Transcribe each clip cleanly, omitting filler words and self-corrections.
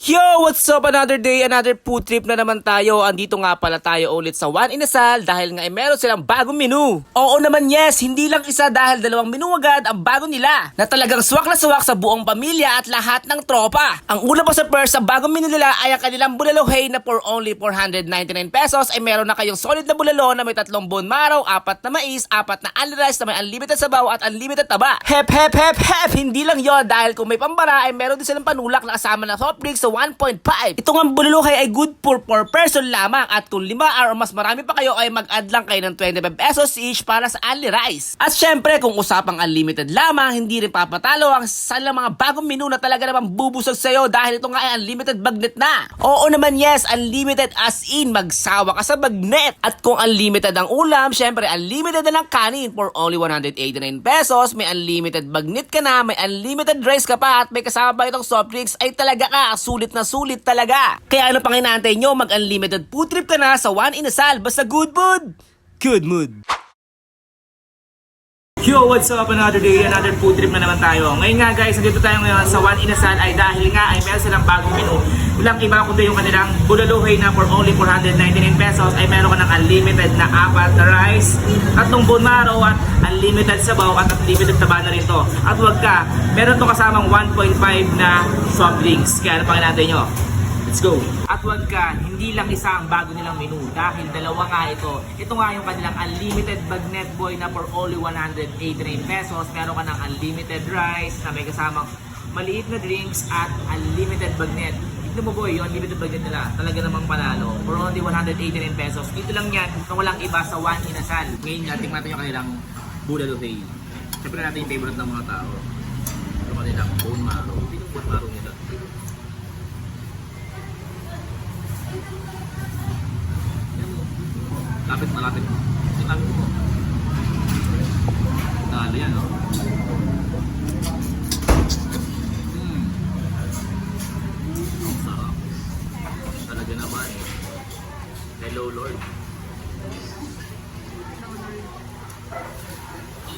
Yo! What's up? Another day, another food trip na naman tayo. Andito nga pala tayo ulit sa One Inasal dahil nga meron silang bagong menu. Oo naman yes, hindi lang isa dahil dalawang menu agad ang bago nila na talagang swak na swak sa buong pamilya at lahat ng tropa. Ang una pa sa first sa bagong menu nila ay ang kanilang bulalo hay na for only 499 pesos ay meron na kayong solid na bulalo na may 3 bone marrow, 4 na mais, 4 na only rice na may unlimited sabaw at unlimited taba. Hep hep hep hep! Hindi lang yon dahil kung may pambara ay meron din silang panulak na kasama na soft drinks sa 1.5. Ito nga bululuhay ay good for 4 person lamang at kung 5 or mas marami pa kayo ay mag-add lang kayo ng 25 pesos each para sa only rice. At syempre kung usapang unlimited lamang, hindi rin papatalo ang salang mga bagong menu na talaga namang bubusog sa'yo dahil ito nga ay unlimited bagnet na. Oo naman yes, unlimited as in magsawa ka sa bagnet. At kung unlimited ang ulam, syempre unlimited na lang kanin for only 189 pesos. May unlimited bagnet ka na, may unlimited rice ka pa at may kasama pa itong soft drinks ay talaga ka sulit na sulit talaga. Kaya ano pang inaantay nyo, mag-unlimited food trip ka na sa One Inasal. Basta good mood, good mood. Yo, what's up? Another day, another food trip na naman tayo. Ngayon nga guys, nandito tayo ngayon sa One Inasal ay dahil nga ay meron silang bagong menu. Walang iba kundi yung kanilang bulalohay na for only 499 pesos ay meron ka ng unlimited na 4 na rice, 3 bone marrow at unlimited sabaw at unlimited taba na rin to. At wag ka, meron to kasamang 1.5 na soft drinks. Kaya ano pang inaantay nyo? Let's go! At wag ka, hindi lang isa ang bago nilang menu dahil dalawa nga ito. Ito nga yung kanilang unlimited bagnet boy na for only 189 pesos. Meron ka ng unlimited rice na may kasamang maliit na drinks at unlimited bagnet. Tignan mo boy, yung unlimited bagnet nila talaga namang panalo. For only 189 pesos. Dito lang yan, na walang iba sa One Inasal. Ngayon natin natin yung kanilang bulalohay. Siyempre natin yung favorite ng mga tao. Yung kanilang bone marrow. Ito yung bone marrow nila. Lapit malapit. Sinabi ko po. Dali yan, no? Ang sarap. Talaga naman. Hello, Lord.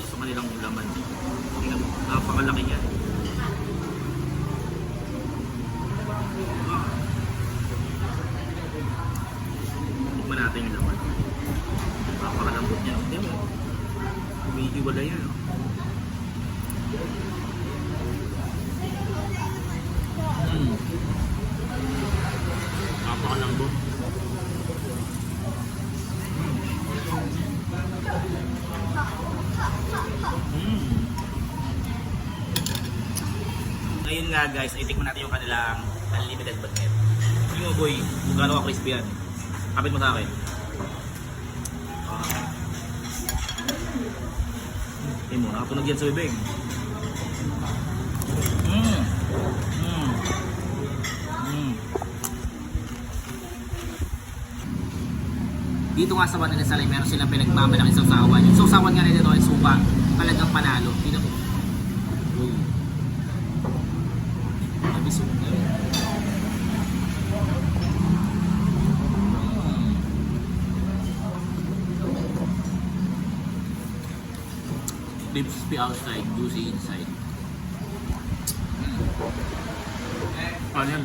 Sa kanilang laman. Napakalaki yan. Tikman natin yung laman. Napakalambot niya. Hindi mo. Umiiwala yan. Napakalambot. Ngayon nga guys, ay tikman natin yung kanilang unlimited bagnet. Yung mo boy, kung gano'n ka crispy yan. Kapit mo sa akin. Mo, nakatunog yan sa bibig. Dito nga sa One Inasal ay meron silang pinagmamalaki sa usawan. Yung usawan nga nila ay suka. Talagang panalo. Tingnan mo. Nabisog na yun. Crispy outside, juicy inside. Ano yan?